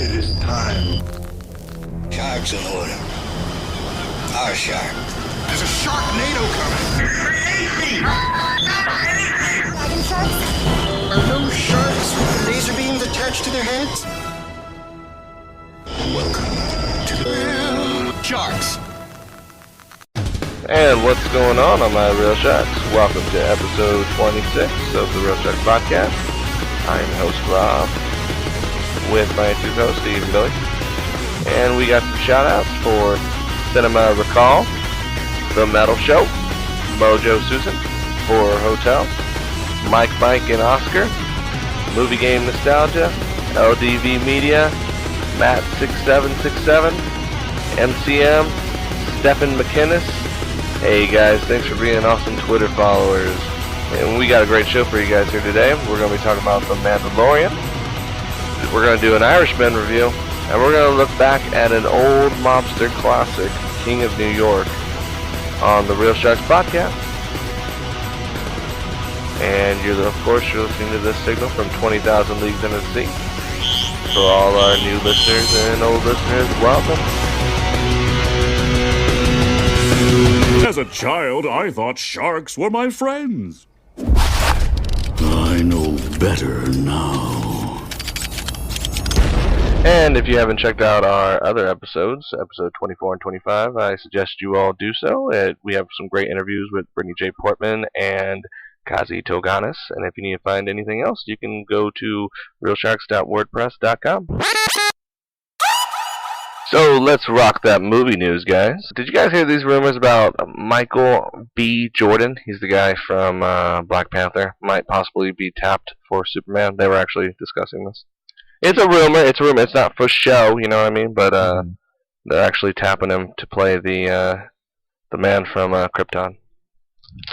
It is time. Shark's in order. Our shark. There's a Sharknado coming. Dragon sharks? Are those sharks with laser beams attached to their heads? Welcome to the Real Sharks. And what's going on my Real Sharks? Welcome to episode 26 of the Real Sharks podcast. I'm host Rob, with my two hosts, Steve and Billy. And we got some shout-outs for Cinema Recall, The Metal Show, Mojo Susan for Hotel, Mike and Oscar, Movie Game Nostalgia, LDV Media, Matt6767, MCM, Stephen McInnes. Hey guys, thanks for being awesome Twitter followers. And we got a great show for you guys here today. We're going to be talking about The Mandalorian. We're going to do an Irishman review. And we're going to look back at an old mobster classic, King of New York, on the Real Sharks podcast. And you're listening to this signal from 20,000 Leagues Under the Sea. For all our new listeners and old listeners, welcome. As a child, I thought sharks were my friends. I know better now. And if you haven't checked out our other episodes, episode 24 and 25, I suggest you all do so. We have some great interviews with Brittany J. Portman and Kazi Toganis. And if you need to find anything else, you can go to realsharks.wordpress.com. So let's rock that movie news, guys. Did you guys hear these rumors about Michael B. Jordan? He's the guy from Black Panther. Might possibly be tapped for Superman. They were actually discussing this. It's a rumor. It's not for show, you know what I mean? But they're actually tapping him to play the man from Krypton.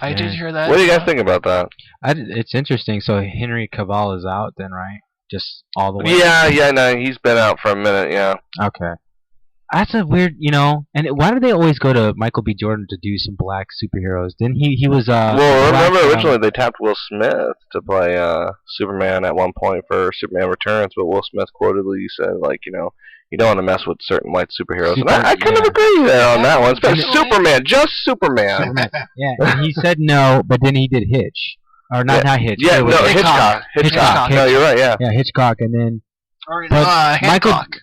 I did hear that. What do you guys think about that? It's interesting. So Henry Cavill is out then, right? Just all the way? Yeah, no, he's been out for a minute, yeah. Okay. That's a weird, and why do they always go to Michael B. Jordan to do some black superheroes? Didn't he was, well, remember originally they tapped Will Smith to play Superman at one point for Superman Returns, but Will Smith quotedly said, you don't want to mess with certain white superheroes. And I kind of agree there on that one. Especially Superman, just Superman. Yeah, and he said no, but then he did Hitch. Or not Hitch. Yeah, no, Hitchcock. No, you're right, yeah. Yeah, Hitchcock, and then... Hancock.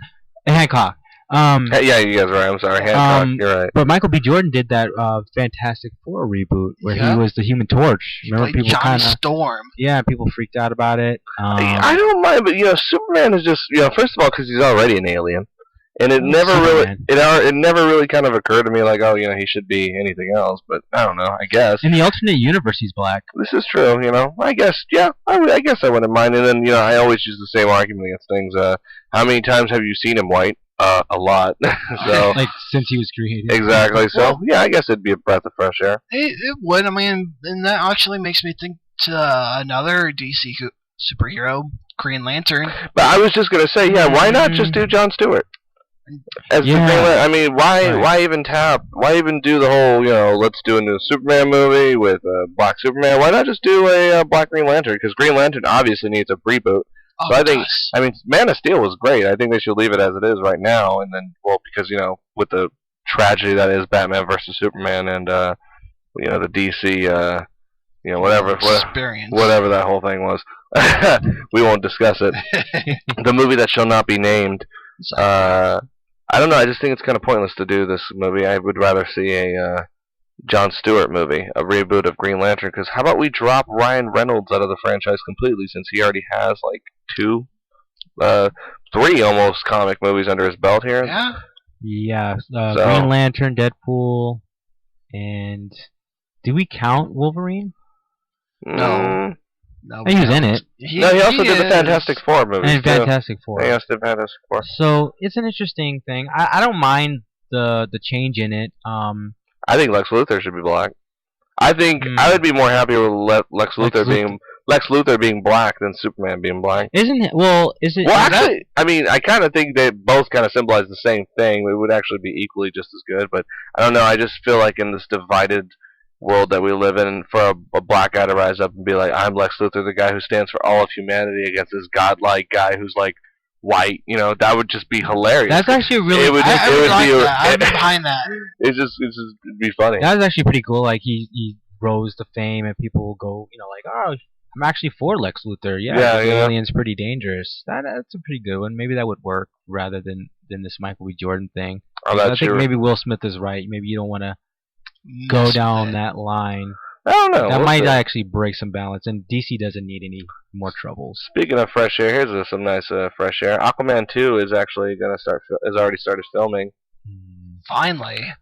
Hancock. Yeah, you guys are right. I'm sorry, Hancock. You're right. But Michael B. Jordan did that Fantastic Four reboot where he was the Human Torch. Remember, people Johnny Storm. Yeah, people freaked out about it. I don't mind, but Superman is just first of all because he's already an alien, and it never really kind of occurred to me he should be anything else. But I don't know. I guess in the alternate universe he's black. This is true. I guess I guess I wouldn't mind. And then I always use the same argument against things. How many times have you seen him white? A lot. So since he was created. Exactly. So I guess it'd be a breath of fresh air. It would. I mean, and that actually makes me think to another DC superhero, Green Lantern. But I was just gonna say, why not just do Jon Stewart as the Green Lantern? I mean, why even tap? Why even do the whole let's do a new Superman movie with Black Superman? Why not just do a Black Green Lantern? Because Green Lantern obviously needs a reboot. So I think, Man of Steel was great. I think they should leave it as it is right now, and then, because with the tragedy that is Batman versus Superman, and the DC, whatever that whole thing was, we won't discuss it. The movie that shall not be named. I don't know. I just think it's kind of pointless to do this movie. I would rather see a Jon Stewart movie, a reboot of Green Lantern. Because how about we drop Ryan Reynolds out of the franchise completely, since he already has three almost comic movies under his belt here. Yeah. Green Lantern, Deadpool, and do we count Wolverine? No. He was in it. He also did the Fantastic Four movies. And Fantastic Four. He also did Fantastic Four. So it's an interesting thing. I don't mind the change in it. I think Lex Luthor should be black. I think I would be more happy with Lex Luthor being black than Superman being black. Isn't it? Well, is it? Well, actually, I mean, I kind of think they both kind of symbolize the same thing. It would actually be equally just as good. But I don't know. I just feel like in this divided world that we live in, for a black guy to rise up and be like, I'm Lex Luthor, the guy who stands for all of humanity, against this godlike guy who's white. You know, that would just be hilarious. That's actually really. I'm behind that. It'd be funny. That was actually pretty cool. Like he rose to fame, and people will go, like, oh, I'm actually for Lex Luthor. Yeah, the alien's pretty dangerous. That's a pretty good one. Maybe that would work rather than this Michael B. Jordan thing. I think maybe Will Smith is right. Maybe you don't want to go down that line. I don't know. That might actually break some balance, and DC doesn't need any more troubles. Speaking of fresh air, here's some nice fresh air. Aquaman 2 is actually going to has already started filming. Finally.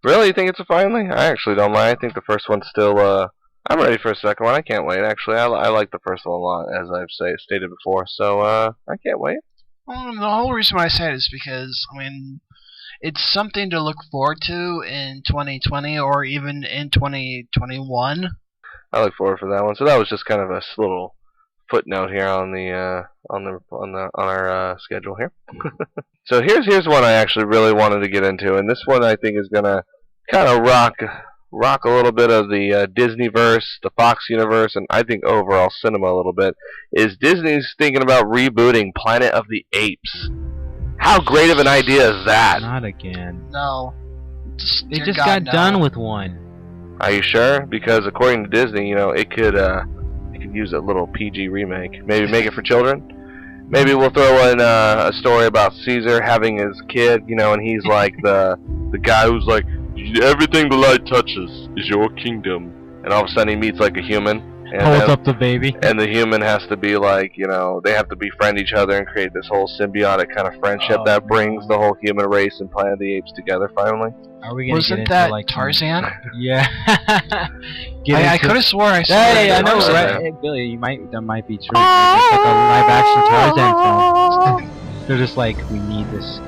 Really? You think it's a finally? I actually don't mind. I think the first one's still, I'm ready for a second one. I can't wait, actually. I like the first one a lot, as I've stated before, so, I can't wait. Well, the whole reason why I say it is because, it's something to look forward to in 2020 or even in 2021. I look forward for that one. So that was just kind of a little footnote here on our schedule here. So here's one I actually really wanted to get into, and this one I think is gonna kind of rock a little bit of the Disneyverse, the Fox universe, and I think overall cinema a little bit. Is Disney's thinking about rebooting Planet of the Apes? How great of an idea is that? Not again. No. They just got done with one. Are you sure? Because according to Disney, it could use a little PG remake. Maybe make it for children. Maybe we'll throw in a story about Caesar having his kid, and he's like the guy who's like, everything the light touches is your kingdom. And all of a sudden he meets like a human. And holds up the baby. And the human has to be like, they have to befriend each other and create this whole symbiotic kind of friendship that brings the whole human race and Planet of the Apes together finally. Are we gonna Wasn't get that into, like, Tarzan? Yeah. I could have swore I saw Hey, I know, Tarzan. right? Hey, Billy, that might be true. It's like a live-action Tarzan film. They're just like, we need this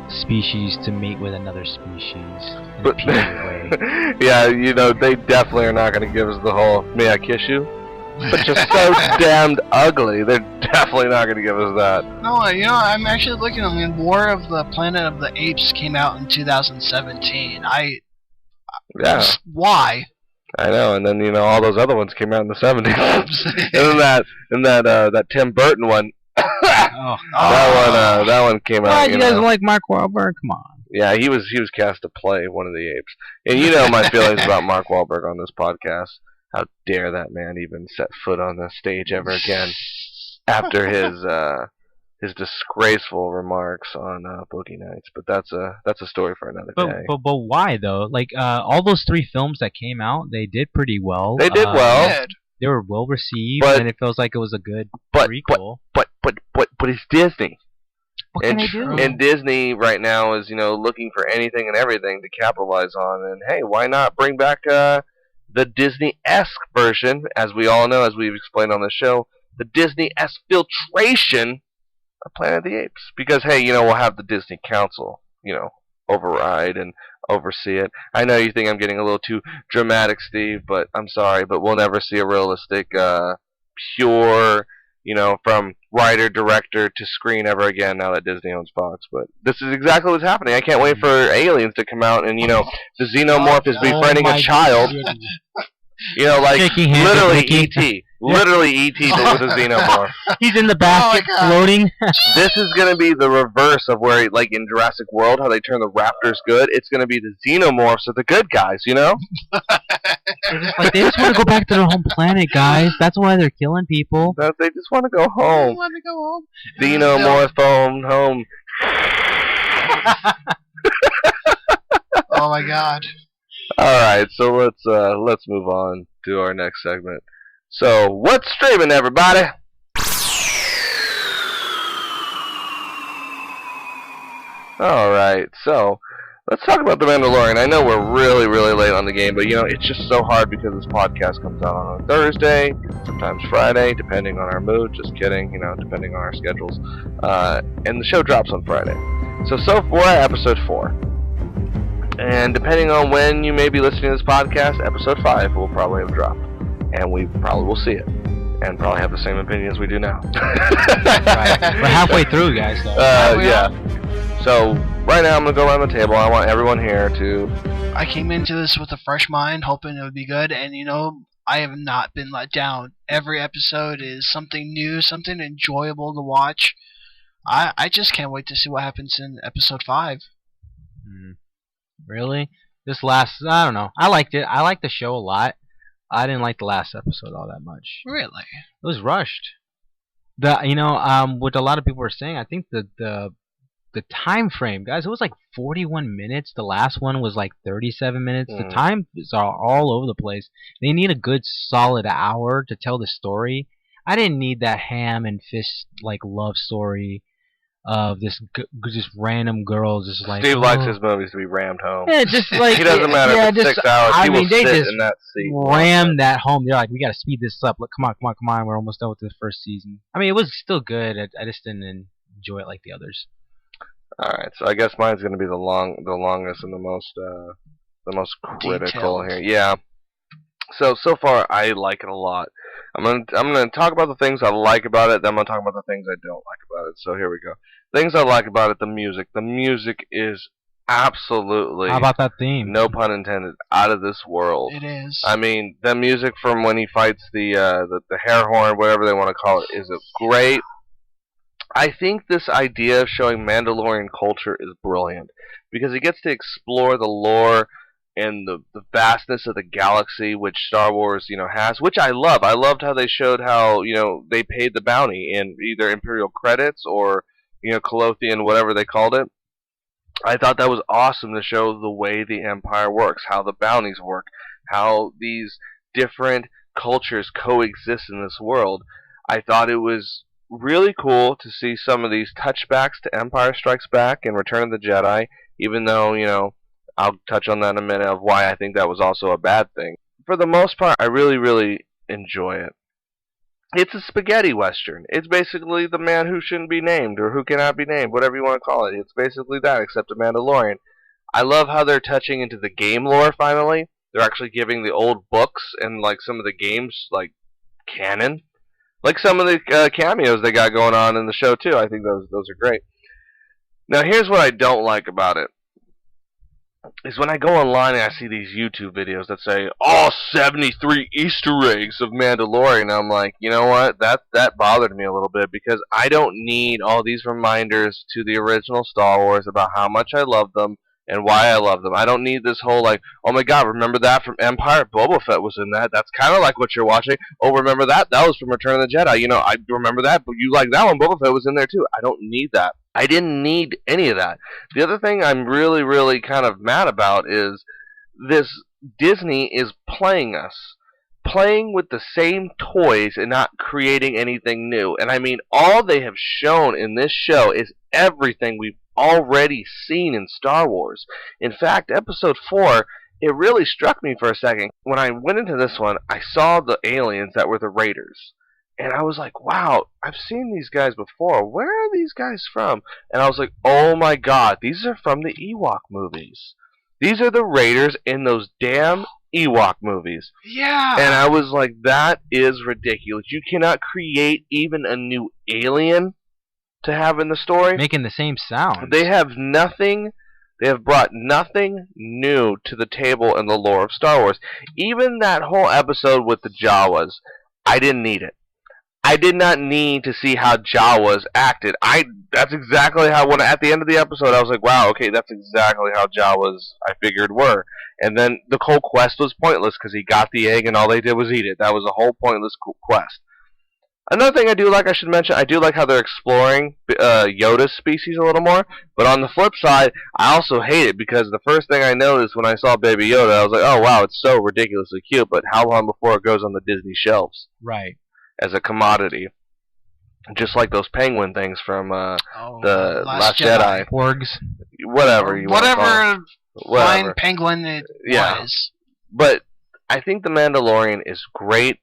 species to mate with another species in a PG way. Yeah, they definitely are not going to give us the whole, may I kiss you? But you're so damned ugly. They're definitely not going to give us that. No, I'm actually looking at more of the Planet of the Apes came out in 2017. Why? I know, and then all those other ones came out in the 70s. And then that Tim Burton one. That one came out. You guys don't like Mark Wahlberg? Come on. Yeah, he was cast to play one of the apes, and my feelings about Mark Wahlberg on this podcast. How dare that man even set foot on the stage ever again after his disgraceful remarks on Boogie Nights? But that's a story for another day. But why though? Like all those 3 films that came out, they did pretty well. They did well. They were well received, and it feels like it was a good prequel. But it's Disney. What can they do? And Disney right now is looking for anything and everything to capitalize on. And hey, why not bring back the Disney-esque version? As we all know, as we've explained on the show, the Disney-esque filtration of Planet of the Apes. Because hey, we'll have the Disney Council, override and oversee it. I know you think I'm getting a little too dramatic, Steve, but I'm sorry, but we'll never see a realistic, pure, from writer, director to screen ever again now that Disney owns Fox. But this is exactly what's happening. I can't wait for aliens to come out and, the xenomorph is befriending a child. Like literally E.T. Literally E.T. with a xenomorph. He's in the basket floating. This is going to be the reverse of where, like in Jurassic World, how they turn the raptors good. It's going to be the xenomorphs of the good guys, They just want to go back to their home planet, guys. That's why they're killing people. They just want to go home. Xenomorph home. Oh my god. Alright, so let's move on to our next segment. So, what's streaming, everybody? Alright, so let's talk about The Mandalorian. I know we're really, really late on the game, but it's just so hard because this podcast comes out on a Thursday, sometimes Friday, depending on our mood. Just kidding, depending on our schedules. And the show drops on Friday. So we're at episode 4. And depending on when you may be listening to this podcast, episode 5 will probably have dropped. And we probably will see it. And probably have the same opinion as we do now. Right. We're halfway through, guys. Yeah. So, right now I'm going to go around the table. I want everyone here to... I came into this with a fresh mind, hoping it would be good. And, I have not been let down. Every episode is something new, something enjoyable to watch. I just can't wait to see what happens in episode 5. Really? This last, I don't know. I liked it. I liked the show a lot. I didn't like the last episode all that much. Really? It was rushed. What a lot of people were saying, I think the time frame, guys, it was like 41 minutes. The last one was like 37 minutes. The times are all over the place. They need a good solid hour to tell the story. I didn't need that ham and fish like love story of this just random girl just like Steve likes his movies to be rammed home. Yeah, just like he doesn't matter if it's 6 hours. He will sit in that seat. Rammed that home. They're like, we got to speed this up. Look, come on. We're almost done with the first season. I mean, it was still good. I just didn't enjoy it like the others. All right, so I guess mine's gonna be the longest and the most critical Detailed. here. Yeah. So far I like it a lot. I'm gonna talk about the things I like about it. Then I'm gonna talk about the things I don't like about it. So here we go. Things I like about it: the music. The music is absolutely. How about that theme? No pun intended. Out of this world. It is. I mean, the music from when he fights the hair horn, whatever they want to call it, is great. I think this idea of showing Mandalorian culture is brilliant because it gets to explore the lore and the vastness of the galaxy, which Star Wars, has, which I love. I loved how they showed how, they paid the bounty in either Imperial credits or, Colothian, whatever they called it. I thought that was awesome to show the way the Empire works, how the bounties work, how these different cultures coexist in this world. I thought it was really cool to see some of these touchbacks to Empire Strikes Back and Return of the Jedi, even though, I'll touch on that in a minute of why I think that was also a bad thing. For the most part, I really, really enjoy it. It's a spaghetti western. It's basically the man who shouldn't be named or who cannot be named, whatever you want to call it. It's basically that, except a Mandalorian. I love how they're touching into the game lore finally. They're actually giving the old books and like some of the games like canon. Like some of the cameos they got going on in the show too. I think those are great. Now here's what I don't like about it. Is when I go online and I see these YouTube videos that say all 73 Easter eggs of Mandalorian. I'm like, you know what? That bothered me a little bit because I don't need all these reminders to the original Star Wars about how much I love them and why I love them. I don't need this whole like, oh my god, remember that from Empire? Boba Fett was in that. That's kind of like what you're watching. Oh, remember that? That was from Return of the Jedi. I remember that, but you like that one. Boba Fett was in there too. I don't need that. I didn't need any of that. The other thing I'm really, really kind of mad about is this Disney is playing us. Playing with the same toys and not creating anything new. And I mean, all they have shown in this show is everything we've already seen in Star Wars. In fact, episode 4, it really struck me for a second. When I went into this one, I saw the aliens that were the Raiders. And I was like, wow, I've seen these guys before. Where are these guys from? And I was like, oh my god, these are from the Ewok movies. These are the Raiders in those damn Ewok movies. Yeah. And I was like, that is ridiculous. You cannot create even a new alien to have in the story. Making the same sound. They have nothing. They have brought nothing new to the table in the lore of Star Wars. Even that whole episode with the Jawas, I didn't need it. I did not need to see how Jawas acted. That's exactly how, when at the end of the episode, I was like, wow, okay, that's exactly how Jawas I figured were. And then the whole quest was pointless because he got the egg and all they did was eat it. That was a whole pointless quest. Another thing I do like, I should mention, I do like how they're exploring Yoda's species a little more. But on the flip side, I also hate it because the first thing I noticed when I saw Baby Yoda, I was like, oh wow, it's so ridiculously cute. But how long before it goes on the Disney shelves? Right. As a commodity. Just like those penguin things from the Last Jedi. Porgs. Whatever you want to call it. Fine penguin it was. But I think The Mandalorian is great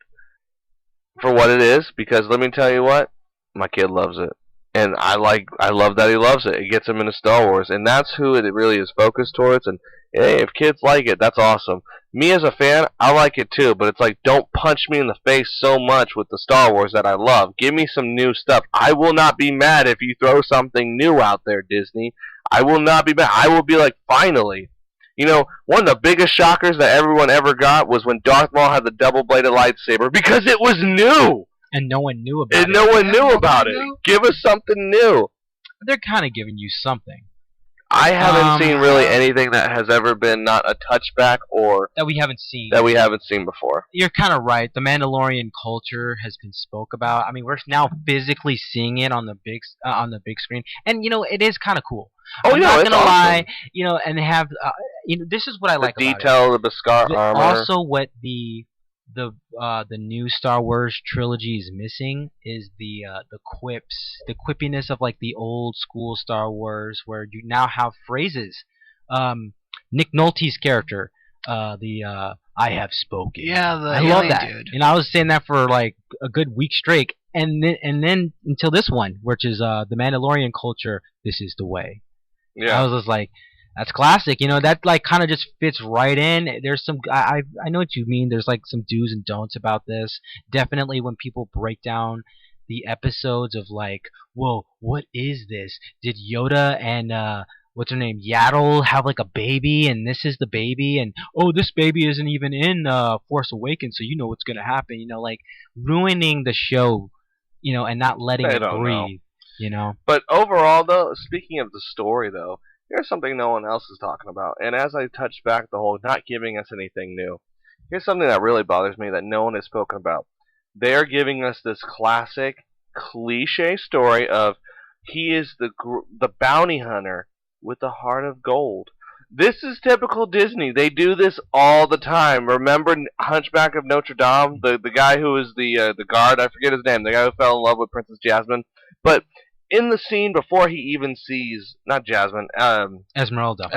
for what it is, because let me tell you what, my kid loves it. And I love that he loves it. It gets him into Star Wars, and that's who it really is focused towards. And hey, if kids like it, that's awesome. Me as a fan, I like it too, but it's like, don't punch me in the face so much with the Star Wars that I love. Give me some new stuff. I will not be mad if you throw something new out there, Disney. I will not be mad. I will be like, finally. You know, one of the biggest shockers that everyone ever got was when Darth Maul had the double-bladed lightsaber, because it was new. And no one knew about it. And no one knew about it. Give us something new. they're kind of giving you something. I haven't seen really anything that has ever been not a touchback or that we haven't seen. That we haven't seen before. You're kind of right. The Mandalorian culture has been spoke about. I mean, we're now physically seeing it on the big screen, and it is kind of cool. I'm not gonna lie, and they have this is what I like about it. The detail of the Beskar armor. Also, what the new Star Wars trilogy is missing is the quips, the quippiness of like the old school Star Wars, where you now have phrases. Nick Nolte's character, I have spoken. Yeah, I love that. Dude. And I was saying that for like a good week straight, and then until this one, which is the Mandalorian culture. This is the way. Yeah. I was just like, that's classic, that like kind of just fits right in. There's some I know what you mean. There's like some do's and don'ts about this. Definitely when people break down the episodes of like, whoa, what is this? Did Yoda and what's her name, Yaddle, have like a baby, and this is the baby, and oh, this baby isn't even in Force Awakens, so you know what's gonna happen. Like ruining the show, and not letting it breathe. But overall, though, speaking of the story, though. Here's something no one else is talking about, and as I touch back the whole not giving us anything new, here's something that really bothers me that no one has spoken about. They're giving us this classic, cliche story of he is the bounty hunter with the heart of gold. This is typical Disney. They do this all the time. Remember Hunchback of Notre Dame? The guy who was the guard, I forget his name, the guy who fell in love with Princess Jasmine? But in the scene before he even sees, not Jasmine, Esmeralda.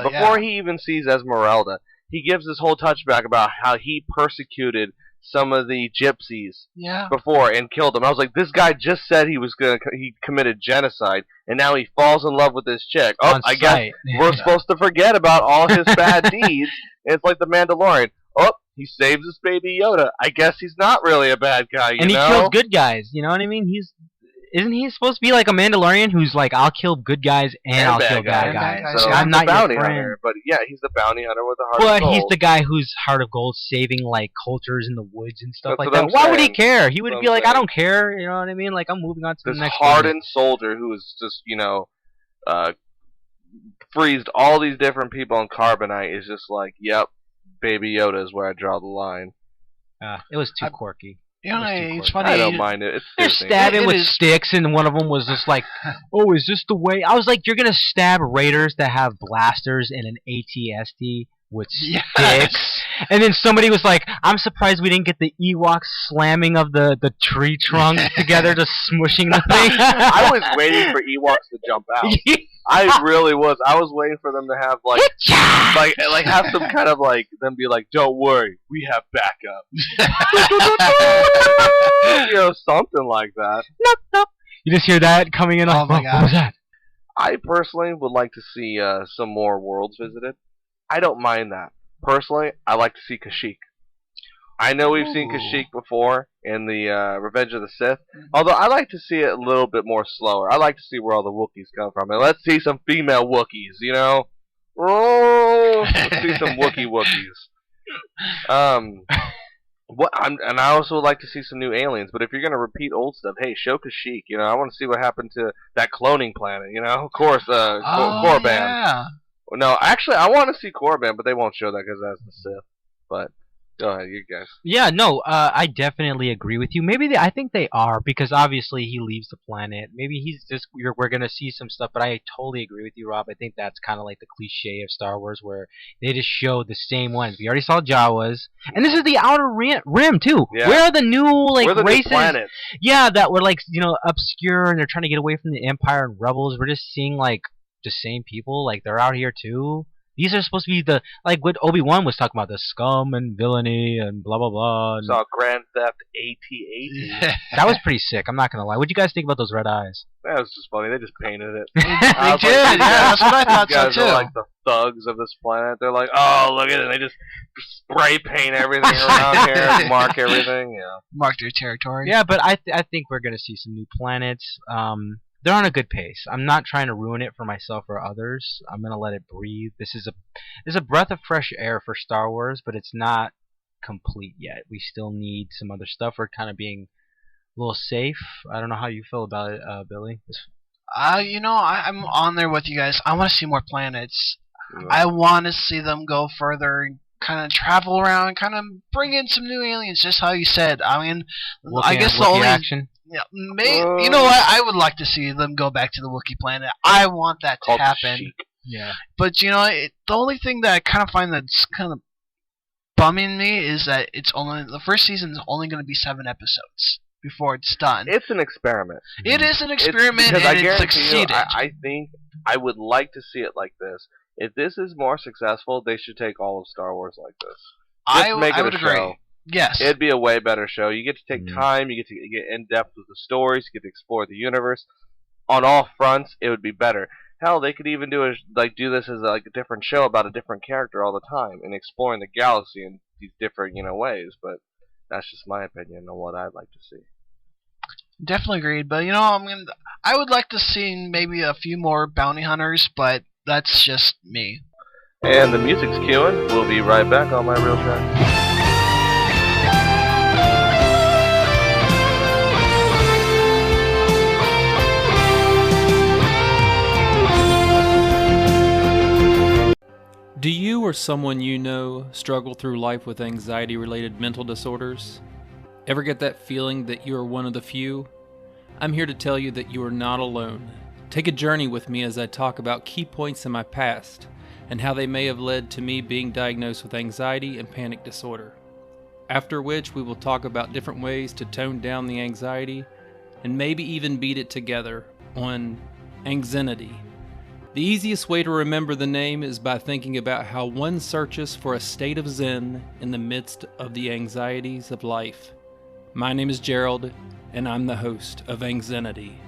Before he even sees Esmeralda, he gives this whole touchback about how he persecuted some of the gypsies before and killed them. I was like, this guy just said he committed genocide, and now he falls in love with this chick. Oh, I guess we're supposed to forget about all his bad deeds. It's like the Mandalorian. Oh, he saves his baby Yoda. I guess he's not really a bad guy, and he kills good guys. You know what I mean? Isn't he supposed to be like a Mandalorian who's like, I'll kill good guys and I'll kill bad guys? So I'm not bounty your friend. hunter, but yeah, he's the bounty hunter with a heart of gold. But he's the guy whose heart of gold saving like cultures in the woods and stuff That's like that. Why would he care? He would be like, I don't care. You know what I mean? Like, I'm moving on to the next. This hardened soldier who is just freezed all these different people in carbonite is just like, yep, Baby Yoda is where I draw the line. It was too quirky. It's funny. I don't mind it. They're stabbing with sticks, and one of them was just like, "Oh, is this the way?" I was like, "You're gonna stab raiders that have blasters and an AT-ST with sticks?" And then somebody was like, "I'm surprised we didn't get the Ewok slamming of the tree trunk together, just smushing the thing." I was waiting for Ewoks to jump out. I really was. I was waiting for them to have like have some kind of like them be like, "Don't worry, we have backup." Something like that. Nope. You just hear that coming in. Oh my God! What was that? I personally would like to see some more worlds visited. I don't mind that. Personally, I like to see Kashyyyk. I know we've seen Kashyyyk before in the Revenge of the Sith, although I like to see it a little bit more slower. I like to see where all the Wookiees come from, and let's see some female Wookiees, Oh, let's see some Wookiees. And I also would like to see some new aliens, but if you're gonna repeat old stuff, hey, show Kashyyyk. I want to see what happened to that cloning planet. Of course, Korriban. Yeah. No, actually, I want to see Korriban, but they won't show that because that's the Sith. But go ahead, you guys. Yeah, no, I definitely agree with you. Maybe I think they are, because obviously he leaves the planet. Maybe he's just we're gonna see some stuff, but I totally agree with you, Rob. I think that's kind of like the cliche of Star Wars, where they just show the same ones. We already saw Jawas, and this is the Outer Rim too. Yeah. Where are the new races? New planets. Yeah, that were obscure, and they're trying to get away from the Empire and Rebels. We're just seeing the same people, they're out here too. These are supposed to be the what Obi-Wan was talking about, the scum and villainy and blah blah blah. And saw Grand Theft AT-AT. That was pretty sick. I'm not gonna lie. What do you guys think about those red eyes? That was just funny. They just painted it. They did. That's what I thought. These guys too. are like the thugs of this planet. They're like, oh, look at it. They just spray paint everything around here, and mark everything. Mark their territory. Yeah, but I think we're gonna see some new planets. They're on a good pace. I'm not trying to ruin it for myself or others. I'm gonna let it breathe. This is a breath of fresh air for Star Wars, but it's not complete yet. We still need some other stuff. We're kind of being a little safe. I don't know how you feel about it, Billy. I'm on there with you guys. I want to see more planets. Yeah. I want to see them go further and kind of travel around, kind of bring in some new aliens. Just how you said. I mean, I guess the only action. yeah, you know what? I would like to see them go back to the Wookiee planet. I want that to happen. Chic. Yeah. But the only thing that I kind of find that's kind of bumming me is that the first season is only going to be 7 episodes before it's done. It's an experiment. It is an experiment, because and I it guarantee succeeded. you, I think I would like to see it like this. If this is more successful, they should take all of Star Wars like this. Just make it I would a agree. show. Yes. It'd be a way better show. You get to take time. You get to get in depth with the stories. You get to explore the universe. On all fronts, it would be better. Hell, they could even do this as a different show about a different character all the time and exploring the galaxy in these different ways. But that's just my opinion on what I'd like to see. Definitely agreed. But I would like to see maybe a few more bounty hunters, but that's just me. And the music's queuing. We'll be right back on My Real Track. Do you or someone you know struggle through life with anxiety-related mental disorders? Ever get that feeling that you are one of the few? I'm here to tell you that you are not alone. Take a journey with me as I talk about key points in my past and how they may have led to me being diagnosed with anxiety and panic disorder. After which we will talk about different ways to tone down the anxiety and maybe even beat it together on anxiety. The easiest way to remember the name is by thinking about how one searches for a state of zen in the midst of the anxieties of life. My name is Gerald, and I'm the host of Anxiety.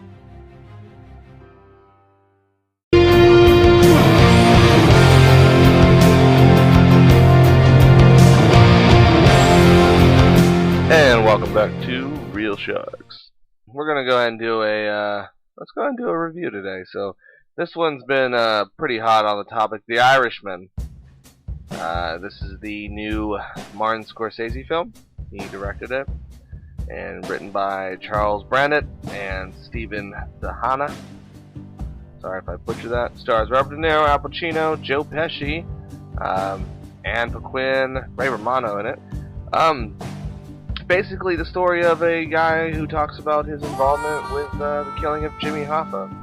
And welcome back to Real Sharks. We're gonna go ahead and do let's go ahead and do a review today. So this one's been pretty hot on the topic, The Irishman. This is the new Martin Scorsese film. He directed it, and written by Charles Brannett and Stephen Dahana. Sorry if I butchered that. Stars Robert De Niro, Al Pacino, Joe Pesci, Anne Paquin, Ray Romano in it. Basically the story of a guy who talks about his involvement with the killing of Jimmy Hoffa.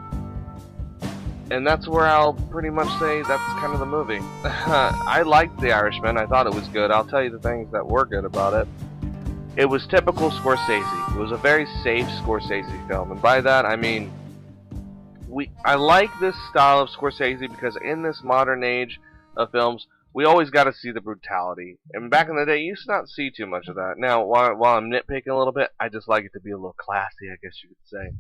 And that's where I'll pretty much say that's kind of the movie. I liked The Irishman. I thought it was good. I'll tell you the things that were good about it. It was typical Scorsese. It was a very safe Scorsese film. And by that, I mean, I like this style of Scorsese because in this modern age of films, we always got to see the brutality. And back in the day, you used to not see too much of that. Now, while I'm nitpicking a little bit, I just like it to be a little classy, I guess you could say.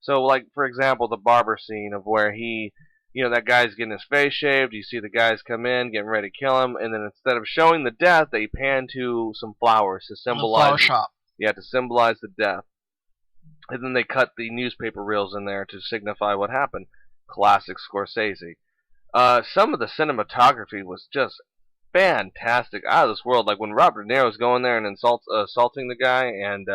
So, like, for example, the barber scene of where that guy's getting his face shaved, you see the guys come in, getting ready to kill him, and then instead of showing the death, they pan to some flowers to symbolize... The flower shop. Yeah, to symbolize the death. And then they cut the newspaper reels in there to signify what happened. Classic Scorsese. Some of the cinematography was just fantastic, out of this world. Like when Robert De Niro's going there and assaulting the guy, and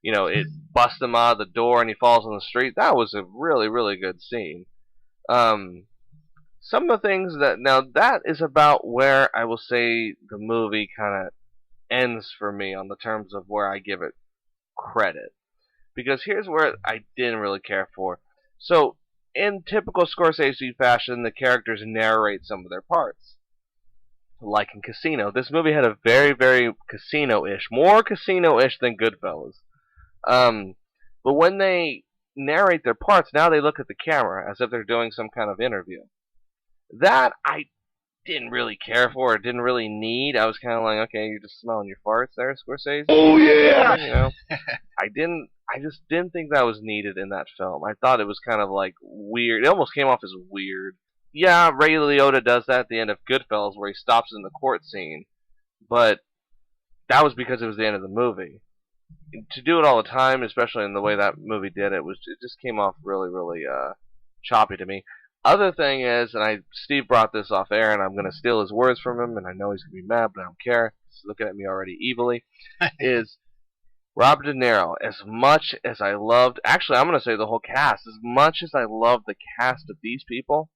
it busts him out of the door and he falls on the street. That was a really, really good scene. Some of the things that is about where I will say the movie kind of ends for me on the terms of where I give it credit. Because here's where I didn't really care for. So, in typical Scorsese fashion, the characters narrate some of their parts. Like in Casino. This movie had a very, very Casino-ish. More Casino-ish than Goodfellas. But when they narrate their parts, now they look at the camera as if they're doing some kind of interview. That I didn't really care for, or didn't really need. I was kind of like, okay, you're just smelling your farts there, Scorsese. Oh yeah. I just didn't think that was needed in that film. I thought it was kind of like weird. It almost came off as weird. Yeah, Ray Liotta does that at the end of Goodfellas, where he stops in the court scene, but that was because it was the end of the movie. To do it all the time, especially in the way that movie did it, it just came off really, really choppy to me. Other thing is, and Steve brought this off air, and I'm going to steal his words from him, and I know he's going to be mad, but I don't care. He's looking at me already evilly. Is Robert De Niro, as much as I loved, actually I'm going to say the whole cast, as much as I love the cast of these people,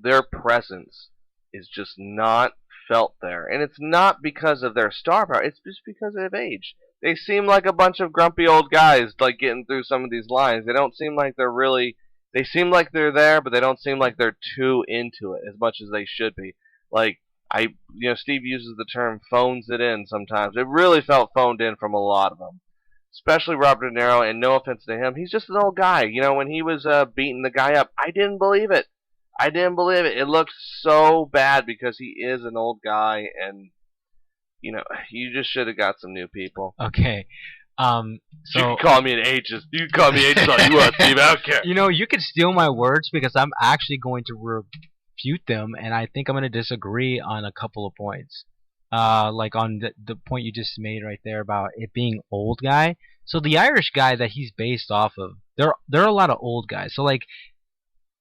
their presence is just not felt there. And it's not because of their star power, it's just because of age. They seem like a bunch of grumpy old guys, like getting through some of these lines. They don't seem like they're really, they seem like they're there, but they don't seem like they're too into it as much as they should be. Like, Steve uses the term phones it in sometimes. It really felt phoned in from a lot of them. Especially Robert De Niro, and no offense to him, he's just an old guy. When he was beating the guy up, I didn't believe it. I didn't believe it. It looked so bad because he is an old guy, and you just should have got some new people. Okay. So you can call me an ageist. You can call me ageist all you want, Steve. I don't care. You can steal my words because I'm actually going to refute them, and I think I'm going to disagree on a couple of points. Like on the point you just made right there about it being old guy. So the Irish guy that he's based off of, there are a lot of old guys. So like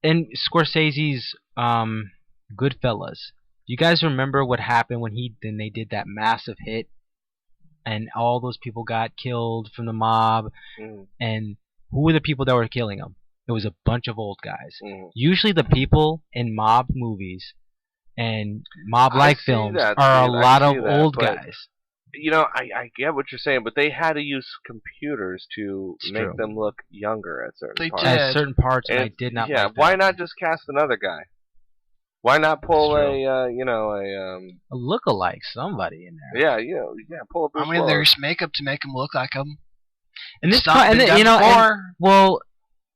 in Scorsese's Goodfellas, you guys remember what happened when they did that massive hit and all those people got killed from the mob? And who were the people that were killing them? It was a bunch of old guys. Usually the people in mob movies and mob-like films are a lot of old guys. I get what you're saying, but they had to use computers to make them look younger at certain parts. At certain parts, and I did not like that. Why not just cast another guy? Why not pull a look-alike, somebody in there? Yeah, pull a Bruce Willis. There's makeup to make him look like him. And this, well,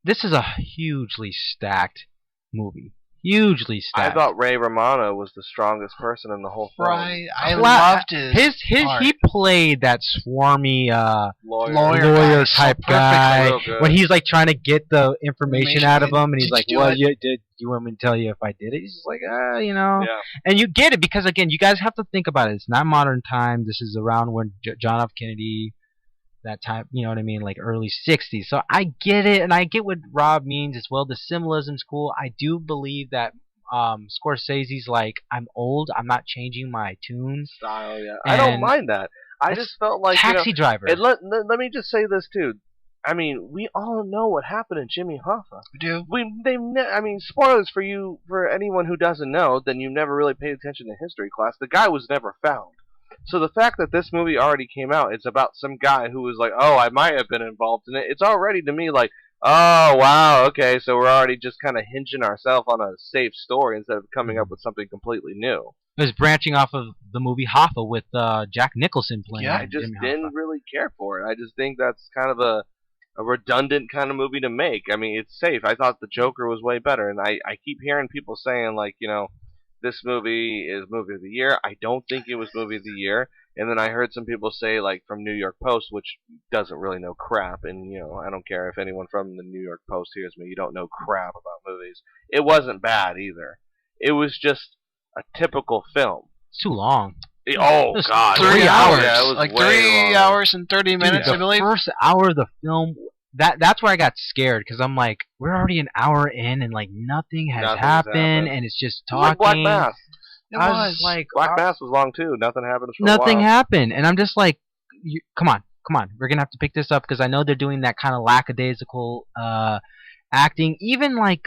this is a hugely stacked movie. Hugely stacked. I thought Ray Romano was the strongest person in the whole film. Right, I loved his part. He played that swarmy lawyer type guy when he's like trying to get the information out of him, and he's like, "Well, you want me to tell you if I did it?" He's just like, Yeah. And you get it because again, you guys have to think about it. It's not modern time. This is around when John F. Kennedy. That time, you know what I mean, like early 60s. So I get it, and I get what Rob means as well. The symbolism's cool. I do believe that Scorsese's like, I'm old, I'm not changing my tune. Style, yeah. I don't mind that. I just felt like Taxi Driver. And let me just say this too. I mean, we all know what happened in Jimmy Hoffa. We do. I mean, spoilers for anyone who doesn't know. Then you've never really paid attention to history class. The guy was never found. So the fact that this movie already came out, it's about some guy who was like, oh, I might have been involved in it. It's already to me like, oh, wow, okay, so we're already just kind of hinging ourselves on a safe story instead of coming up with something completely new. It was branching off of the movie Hoffa with Jack Nicholson playing. Yeah, I just didn't really care for it. I just think that's kind of a redundant kind of movie to make. I mean, it's safe. I thought the Joker was way better, and I keep hearing people saying, like, this movie is movie of the year. I don't think it was movie of the year. And then I heard some people say, like, from New York Post, which doesn't really know crap, and, I don't care if anyone from the New York Post hears me, you don't know crap about movies. It wasn't bad either. It was just a typical film. It's too long. Oh, God. 3 hours. Yeah, it was like way 3 long. hours and 30 minutes, I believe. The first hour of the film, that's where I got scared, because I'm like, we're already an hour in, and, like, nothing has happened, and it's just talking. Like Black Mass. I was like, Black Mass was long too. Nothing happened for nothing a while. happened, and I'm just like, come on, we're gonna have to pick this up because I know they're doing that kind of lackadaisical acting. Even like,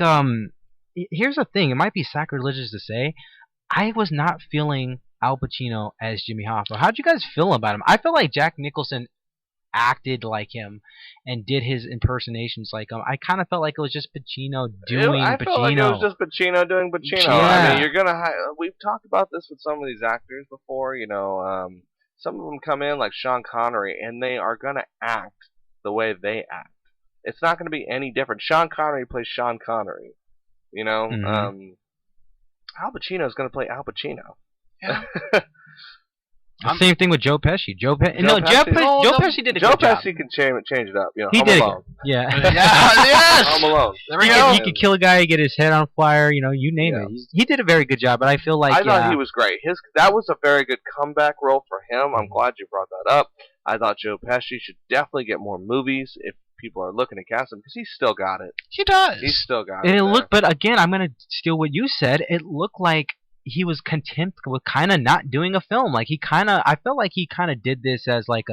here's the thing: it might be sacrilegious to say, I was not feeling Al Pacino as Jimmy Hoffa. How'd you guys feel about him? I feel like Jack Nicholson acted like him and did his impersonations like him. I kind of felt like it was just Pacino doing Pacino. I felt like it was just Pacino doing Pacino. Yeah. I mean, you're gonna. We've talked about this with some of these actors before. Some of them come in like Sean Connery, and they are gonna act the way they act. It's not gonna be any different. Sean Connery plays Sean Connery. Mm-hmm. Al Pacino is gonna play Al Pacino. Yeah. Same thing with Joe Pesci. Joe Pesci did a good job. Joe Pesci can change it up. He did Alone. it. Yeah. Yes. Home Alone. He could kill a guy, get his head on fire. You name it. He did a very good job. But I feel like I thought he was great. That was a very good comeback role for him. I'm glad you brought that up. I thought Joe Pesci should definitely get more movies if people are looking to cast him because he's still got it. He does. He's still got and it. But again, I'm gonna steal what you said. It looked like he was content with kind of not doing a film. Like I felt like he kind of did this as like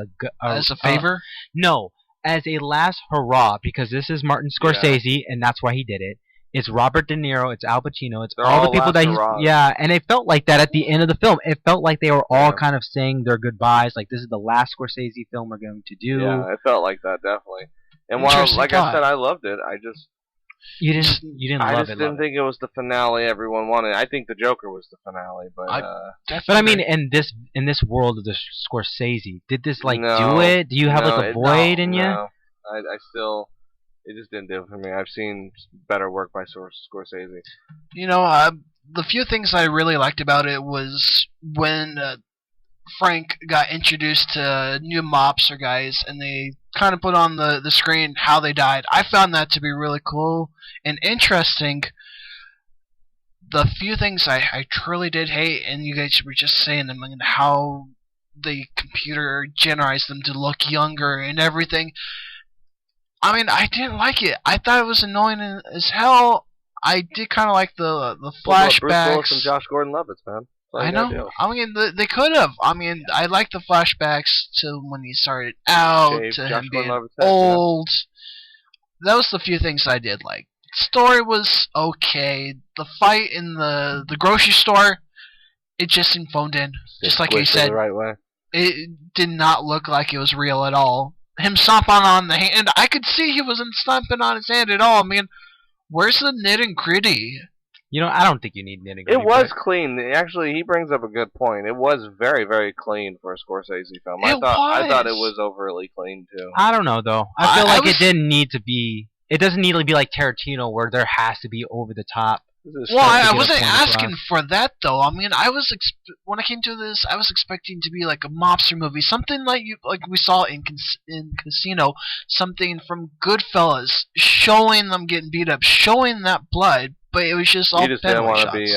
as a favor. No, as a last hurrah, because this is Martin Scorsese, and that's why he did it. It's Robert De Niro, it's Al Pacino, it's all the people that and it felt like that at the end of the film. It felt like they were all kind of saying their goodbyes, like this is the last Scorsese film we're going to do. Yeah, it felt like that, definitely. And while, like I said, I loved it, I just... You didn't love it. I just didn't think it was the finale everyone wanted. I think the Joker was the finale, but but I mean, in this world of the Scorsese, did this like do it? Do you have like a void in you? No, I still, it just didn't do it for me. I've seen better work by Scorsese. You know, the few things I really liked about it was when Frank got introduced to new mobster guys, and they kind of put on the screen how they died. I found that to be really cool and interesting. The few things I truly did hate, and you guys were just saying them, and how the computer generates them to look younger and everything. I mean, I didn't like it. I thought it was annoying as hell. I did kind of like the flashbacks. Bruce Willis and Josh Gordon-Levitt, man. I know. I mean, they could have. I mean, I like the flashbacks to when he started out, to him being old. That was the few things I did like. The story was okay. The fight in the grocery store, it just seemed phoned in. Just like you said, the right way. It did not look like it was real at all. Him stomping on the hand, I could see he wasn't stomping on his hand at all. I mean, where's the nit and gritty? You know, I don't think you need nitty gritty. It was clean. Actually, he brings up a good point. It was very, very clean for a Scorsese film. I thought it was overly clean too. I don't know though. I feel like it didn't need to be. It doesn't need to be like Tarantino, where there has to be over the top. Well, I wasn't asking for that though. I mean, I was when I came to this, I was expecting to be like a mobster movie, something like we saw in Casino, something from Goodfellas, showing them getting beat up, showing that blood. But it was just all you just didn't want to be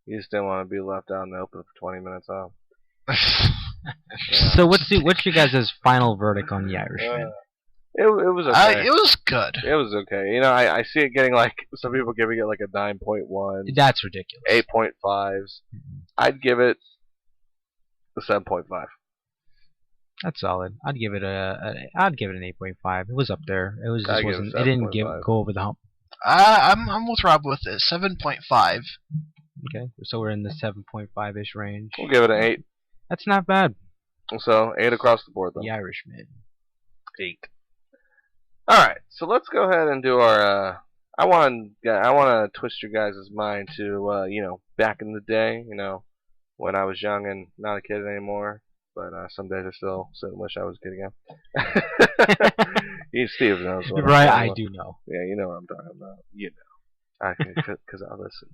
you just didn't want to be left out in the open for 20 minutes off. So what's your guys' final verdict on The Irishman? It was okay. It was good. It was okay. You know, I see it getting like some people giving it like a 9.1. That's ridiculous. 8.5s. I'd give it a 7.5. That's solid. I'd give it an 8.5. It was up there. It was just wasn't. It didn't go over the hump. I'm with Rob with this 7.5. Okay, so we're in the 7.5-ish range. We'll give it an 8. That's not bad. So 8 across the board, though. The Irishman. 8. All right, so let's go ahead and do our. I want to twist your guys' mind to back in the day, when I was young and not a kid anymore. But some days I still wish I was a kid again. Steve knows what right, I do know. Yeah, you know what I'm talking about. You know. Because I listen.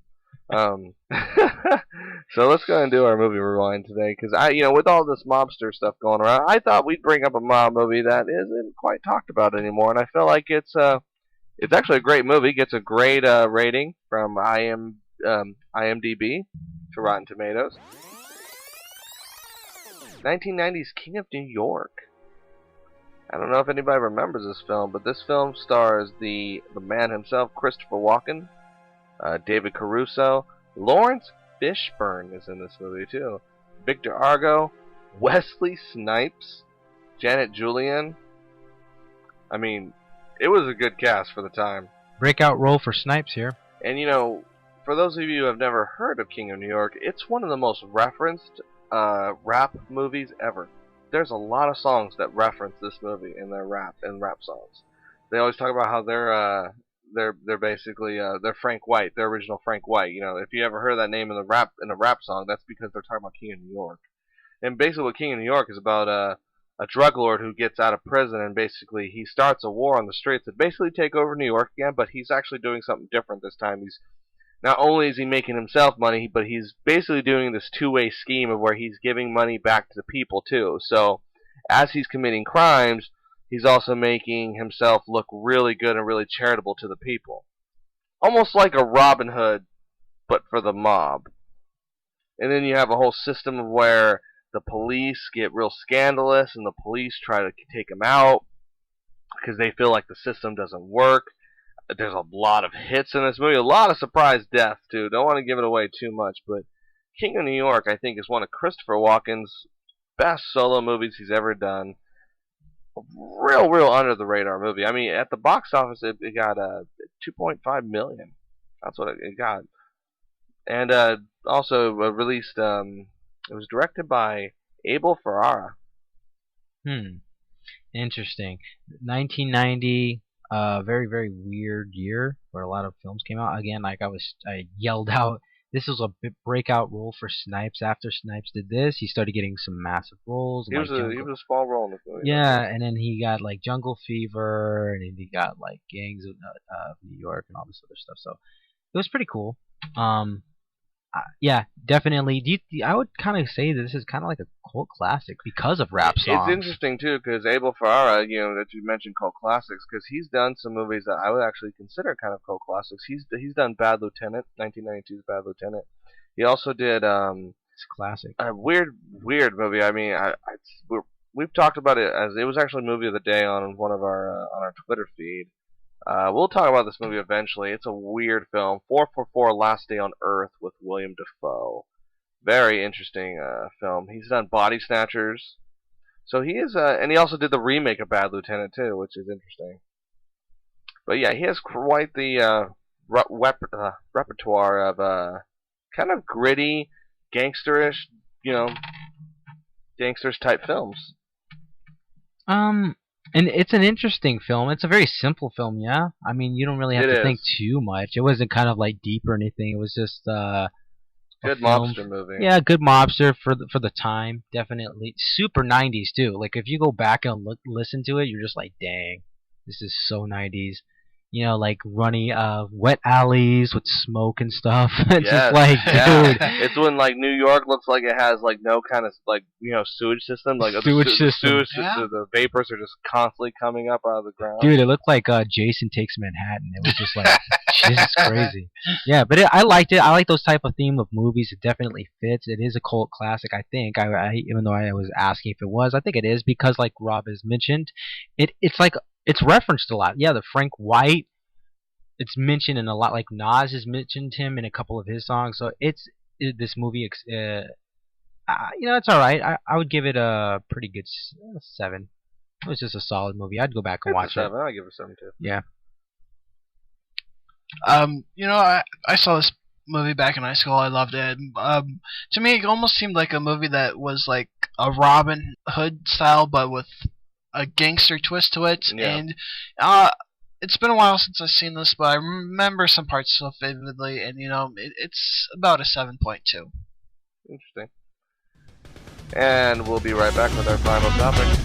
So let's go ahead and do our movie rewind today. Because with all this mobster stuff going around, I thought we'd bring up a mob movie that isn't quite talked about anymore. And I feel like it's actually a great movie. Gets a great rating from IMDb to Rotten Tomatoes. 1990's King of New York. I don't know if anybody remembers this film, but this film stars the man himself, Christopher Walken, David Caruso, Lawrence Fishburne is in this movie too, Victor Argo, Wesley Snipes, Janet Julian. I mean, it was a good cast for the time. Breakout role for Snipes here. And for those of you who have never heard of King of New York, it's one of the most referenced rap movies ever. There's a lot of songs that reference this movie in their rap songs. They always talk about how they're basically they're Frank White, their original Frank White. If you ever heard that name in a rap song, that's because they're talking about King of New York. And basically, what King of New York is about a drug lord who gets out of prison, and basically he starts a war on the streets to basically take over New York again. But he's actually doing something different this time. Not only is he making himself money, but he's basically doing this two-way scheme of where he's giving money back to the people too. So as he's committing crimes, he's also making himself look really good and really charitable to the people. Almost like a Robin Hood, but for the mob. And then you have a whole system of where the police get real scandalous and the police try to take him out because they feel like the system doesn't work. There's a lot of hits in this movie, a lot of surprise deaths too. Don't want to give it away too much, but King of New York, I think, is one of Christopher Walken's best solo movies he's ever done. A real under the radar movie. I mean, at the box office, it got 2.5 million. That's what it got, and also released. It was directed by Abel Ferrara. Interesting. 1990. Very weird year where a lot of films came out. Again, like I yelled out, this was a breakout role for Snipes. After Snipes did this, he started getting some massive roles. He was a small role in the movie. Yeah, and then he got like Jungle Fever, and then he got like Gangs of New York and all this other stuff. So it was pretty cool. Yeah, definitely. I would kind of say that this is kind of like a cult classic because of rap songs. It's interesting too because Abel Ferrara, that you mentioned cult classics, because he's done some movies that I would actually consider kind of cult classics. He's done Bad Lieutenant, 1992's Bad Lieutenant. He also did it's a classic. A weird movie. I mean, we've talked about it as it was actually movie of the day on one of our on our Twitter feed. We'll talk about this movie eventually. It's a weird film. 444 Last Day on Earth with William Dafoe. Very interesting film. He's done Body Snatchers. So he is, and he also did the remake of Bad Lieutenant too, which is interesting. But yeah, he has quite the repertoire of kind of gritty, gangsterish, gangsters type films. And it's an interesting film. It's a very simple film, yeah. I mean, you don't really have to think too much. It wasn't kind of like deep or anything. It was just good mobster movie. Yeah, good mobster for the time, definitely. Super 90s too. Like if you go back and listen to it, you're just like, dang, this is so 90s. Like runny, wet alleys with smoke and stuff. It's just like, dude. It's when like New York looks like it has like no kind of like sewage system, like sewage system. The vapors are just constantly coming up out of the ground. Dude, it looked like Jason Takes Manhattan. It was just like, Jesus, crazy. Yeah, but I liked it. I like those type of theme of movies. It definitely fits. It is a cult classic, I think. Even though I was asking if it was, I think it is because, like Rob has mentioned, it's like. It's referenced a lot. Yeah, the Frank White, it's mentioned in a lot. Like Nas has mentioned him in a couple of his songs. So this movie, it's all right. I would give it a pretty good 7. It was just a solid movie. I'd go back and watch it. I'd give it a 7 too. Yeah. I saw this movie back in high school. I loved it. To me, it almost seemed like a movie that was like a Robin Hood style, but with a gangster twist to it. Yeah. And it's been a while since I've seen this, but I remember some parts so vividly, and it's about a 7.2. Interesting. And we'll be right back with our final topic.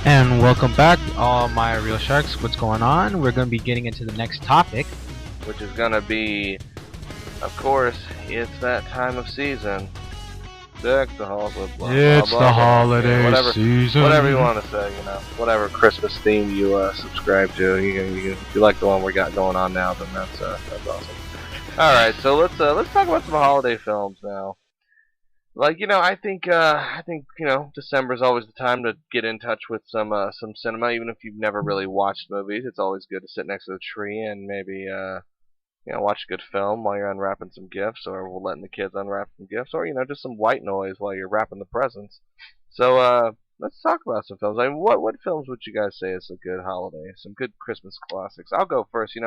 And welcome back, all my real sharks. What's going on? We're going to be getting into the next topic, which is going to be, of course, it's that time of season. Deck the halls with blah, it's blah, the blah, holiday blah. season. Whatever you want to say, whatever Christmas theme you subscribe to. If you like the one we got going on now, then that's awesome. All right, so let's talk about some holiday films now. Like, I think December is always the time to get in touch with some cinema, even if you've never really watched movies. It's always good to sit next to the tree and maybe watch a good film while you're unwrapping some gifts, or we're letting the kids unwrap some gifts, or just some white noise while you're wrapping the presents. So let's talk about some films. I mean, what films would you guys say is a good holiday? Some good Christmas classics. I'll go first.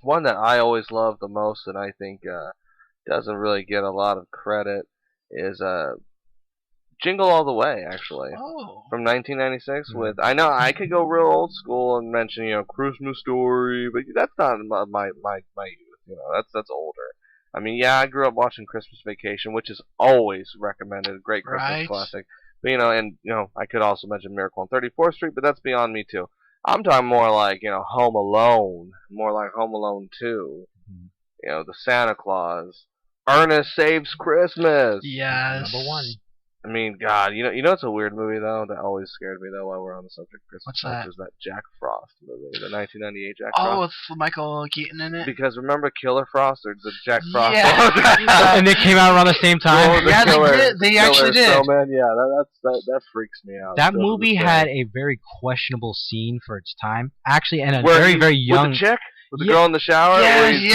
One that I always love the most, and I think doesn't really get a lot of credit, is Jingle All the Way, actually. Oh. From 1996 with, I know I could go real old school and mention, Christmas Story, but that's not my youth, that's older. I mean, yeah, I grew up watching Christmas Vacation, which is always recommended, a great Christmas classic. But, I could also mention Miracle on 34th Street, but that's beyond me too. I'm talking more like, Home Alone, more like Home Alone 2, the Santa Claus. Ernest Saves Christmas. Yes. Number 1. I mean, God, you know it's a weird movie though that always scared me though while we're on the subject of Christmas. What's that? Which is that Jack Frost movie, the 1998 Jack Oh, Frost. with Michael Keaton in it. Because remember Killer Frost or the Jack Frost? Yeah. And they came out around the same time. Yeah, they did. They actually did. Snowman, yeah, that freaks me out. That Still to movie this day. had a very questionable scene for its time. Actually, and a Where very, he- very young... With the chick? With the girl in the shower? Yeah, Where he's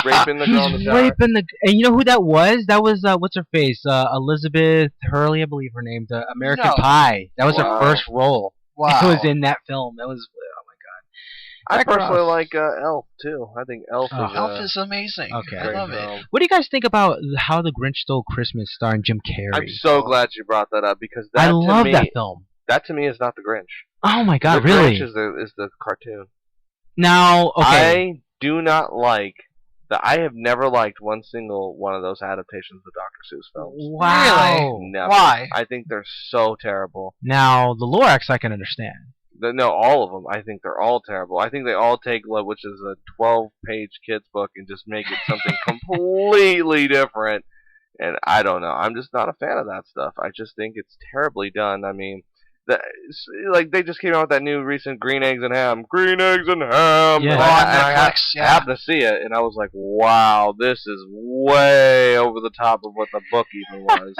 raping the girl in the He's shower? raping the... And you know who that was? That was, what's her face? Elizabeth Hurley, I believe her name. The American No. Pie. That was Wow. her first role. Wow. It was in that film. That was... Oh, my God. I Jack personally Frost. like Elf, too. I think Elf is... Elf is amazing. Okay. I love it. film. What do you guys think about How the Grinch Stole Christmas starring Jim Carrey? I'm so glad you brought that up because that I to love me, that film. That to me is not the Grinch. Oh, my God, the really? Grinch is the cartoon. Now, okay. I do not like... I have never liked one single one of those adaptations of Dr. Seuss films. Wow. Really? Never. Why? I think they're so terrible. Now, the Lorax I can understand. No, all of them. I think they're all terrible. I think they all take which is a 12-page kids book and just make it something completely different. And I don't know. I'm just not a fan of that stuff. I just think it's terribly done. I mean, they just came out with that new recent Green Eggs and Ham. Green Eggs and Ham. Yeah. And Oh, on Netflix, I happened to see it, and I was like, wow, this is way over the top of what the book even was.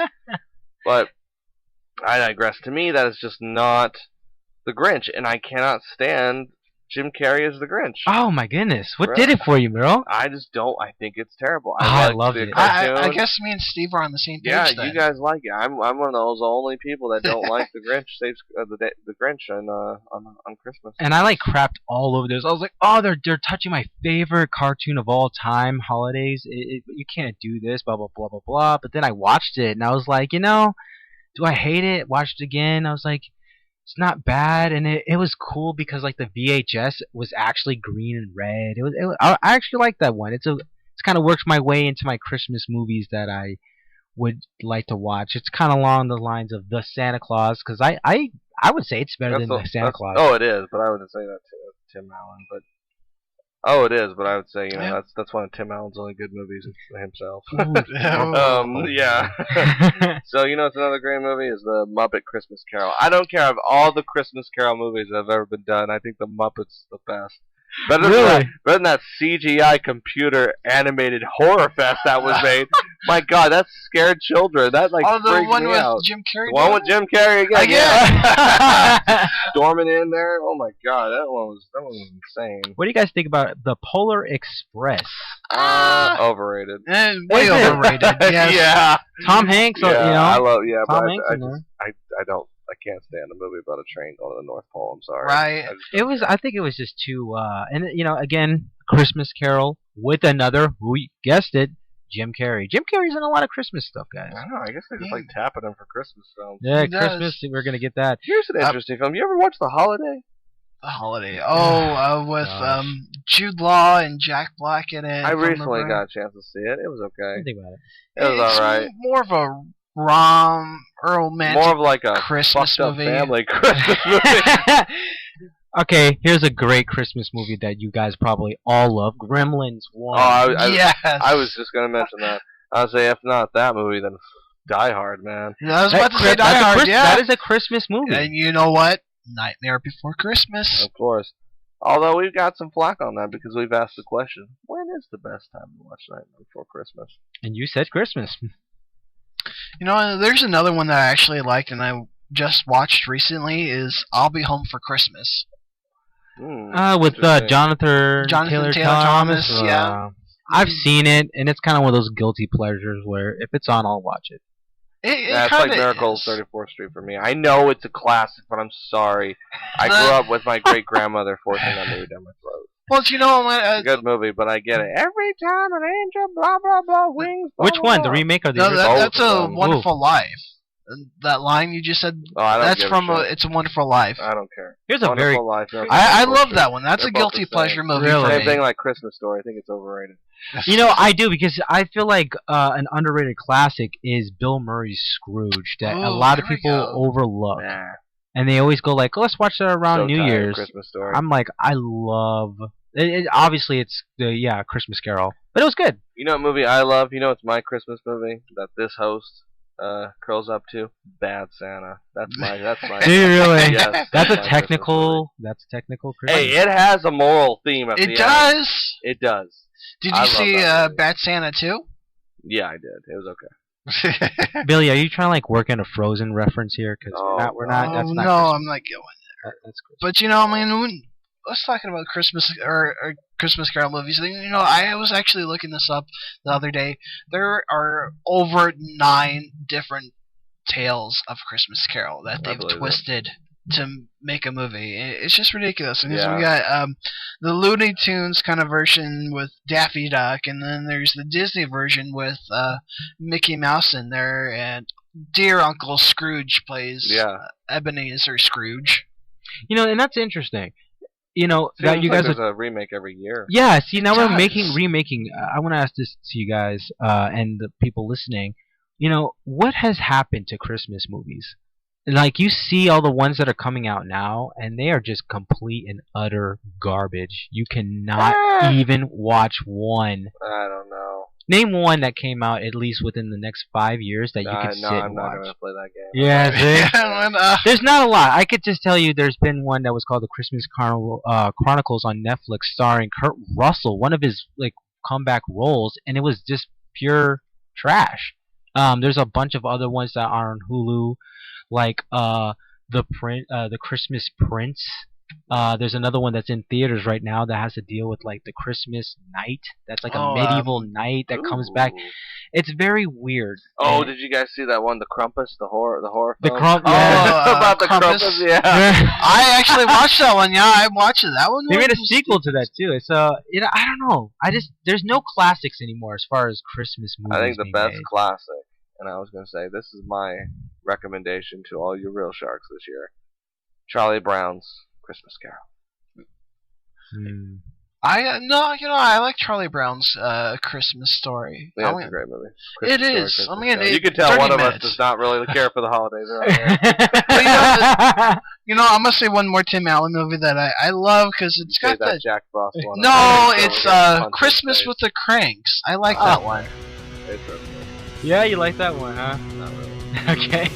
But I digress. To me, that is just not the Grinch, and I cannot stand Jim Carrey as the Grinch. Oh, my goodness. What Really? did it for you, bro? I just don't. I think it's terrible. I like loved the it. cartoon. I guess me and Steve are on the same page Yeah, then. you guys like it. I'm one of those only people that don't like the Grinch saves the Grinch on Christmas. And I crapped all over this. I was like, oh, they're touching my favorite cartoon of all time, holidays. You can't do this, blah blah blah blah blah. But then I watched it and I was like, do I hate it? Watched it again. I was like, it's not bad, and it was cool because the VHS was actually green and red. I actually like that one. It's kind of works my way into my Christmas movies that I would like to watch. It's kind of along the lines of the Santa Claus because I would say it's better than the Santa Claus. Oh, it is, but I wouldn't say that to Tim Allen. But oh, it is, but I would say that's one of Tim Allen's only good movies himself. Yeah. So it's another great movie is the Muppet Christmas Carol. I don't care of all the Christmas Carol movies that have ever been done. I think the Muppets is the best. Better than that CGI computer animated horror fest that was made. My God, that scared children. That the freaked one me with out. Jim Carrey. The one with Jim Carrey again. Yeah. Storming in there. Oh my God, that one was insane. What do you guys think about the Polar Express? Overrated. Way overrated. Yes. Yeah. Tom Hanks, Yeah, I love. Yeah, Tom but Hanks I in there. I can't stand a movie about a train going to the North Pole. I'm sorry. Right. I think it was just too, and again, Christmas Carol with another, who guessed it, Jim Carrey. Jim Carrey's in a lot of Christmas stuff, guys. I don't know. I guess they just tapping him for Christmas films. Yeah, He does. Christmas, we're gonna get that. Here's an interesting film. You ever watch The Holiday? The Holiday. Oh, with Gosh. Jude Law and Jack Black in it. I recently got a chance to see it. It was okay. Think about it. It was It's alright. more of a romantic More of like a Christmas fucked up movie. family Christmas movie. Okay, here's a great Christmas movie that you guys probably all love. Gremlins 1. Yes. I was just gonna mention that. I would say if not that movie, then Die Hard, man. Yeah, I was about to say Die That's a Hard, yeah. That is a Christmas movie. And you know what? Nightmare Before Christmas. Of course. Although we've got some flack on that because we've asked the question, when is the best time to watch Nightmare Before Christmas? And you said Christmas. You know, there's another one that I actually liked and I just watched recently is I'll Be Home for Christmas. With Jonathan Taylor Thomas, yeah. I've seen it, and it's kind of one of those guilty pleasures where if it's on, I'll watch it. That's like Miracle on 34th Street for me. I know it's a classic, but I'm sorry. I grew up with my great-grandmother forcing that movie down my throat. Well, you know, It's a good movie, but I get it. Every time an angel, blah, blah, blah, wings, blah, Which blah, one? blah. The remake or the no, original? that's Both a of them. Wonderful Life. That line you just said, I don't that's give a from shit. It's a Wonderful Life. I don't care. Here's a very... Wonderful Life. No, I love bullshit. that one. That's They're a both guilty the same. pleasure movie Really? for Same me. thing like Christmas Story. I think it's overrated. I do, because I feel like an underrated classic is Bill Murray's Scrooge that a Ooh, lot of there we people go. overlook. Nah. And they always go like, oh, let's watch that around So New tired of Year's. Christmas Story. I'm like, I love... obviously, it's the Christmas Carol. But it was good. You know what movie I love? You know it's my Christmas movie that this host curls up to? Bad Santa. That's my. Do you really? Yes, That's a my technical. That's a technical. Christmas Hey, it has a moral theme at the end. It does. It does. Did I you love see that movie. Bad Santa too? Yeah, I did. It was okay. Billy, are you trying to like work in a Frozen reference here? Because we're not. Oh, That's not. no, Christmas. I'm not going there. That's Christmas. But you know, I mean, when us talking about Christmas or Christmas Carol movies, you know, I was actually looking this up the other day. There are over 9 different tales of Christmas Carol that they've twisted to make a movie. It's just ridiculous. Because we got the Looney Tunes kind of version with Daffy Duck, and then there's the Disney version with Mickey Mouse in there, and dear Uncle Scrooge plays Ebenezer Scrooge. You know, and that's interesting. You know, that you guys there's a remake every year. Yeah, see, now we're remaking. I want to ask this to you guys and the people listening. You know, what has happened to Christmas movies? Like, you see all the ones that are coming out now, and they are just complete and utter garbage. You cannot even watch one. I don't know. Name one that came out at least within the next 5 years that you could sit and I'm not watch. going to play that game. Yeah, see? There's not a lot. I could just tell you there's been one that was called The Christmas Chronicles on Netflix starring Kurt Russell, one of his like comeback roles, and it was just pure trash. There's a bunch of other ones that are on Hulu, like the Christmas Prince. There's another one that's in theaters right now that has to deal with like the Christmas night. That's like a medieval night that comes back. It's very weird. Oh, did you guys see that one, The Krampus, the horror film? The Krampus. About the Krampus, yeah. I actually watched that one. Yeah, I watched it. That one. They made a sequel to that too. It's you know, I don't know. There's no classics anymore as far as Christmas movies. I think the best classic, and I was going to say this is my recommendation to all you real sharks this year: Charlie Brown's Christmas Carol. I like Charlie Brown's Christmas Story. Yeah, it's a great movie. It is. I mean, you can tell one of us does not really care for the holidays around here. You know, I'm gonna say one more Tim Allen movie that I love because it's got that Jack Frost one. No, it's Christmas with the Cranks. I like that one. It's okay. Yeah, you like that one, huh? Not really. Okay.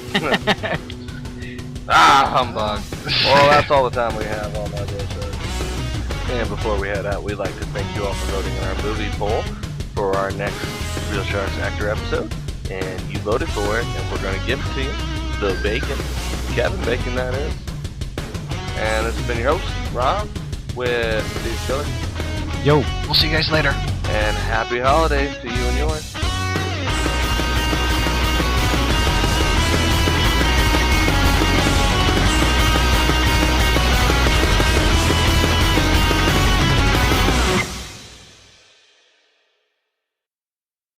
Humbug. Well, that's all the time we have on my video show. And before we head out, we'd like to thank you all for voting in our movie poll for our next Real Sharks Actor episode. And you voted for it, and we're going to give it to you. The Bacon. Kevin Bacon, that is. And this has been your host, Rob, with Steve Stiller. Yo. We'll see you guys later. And happy holidays to you and yours.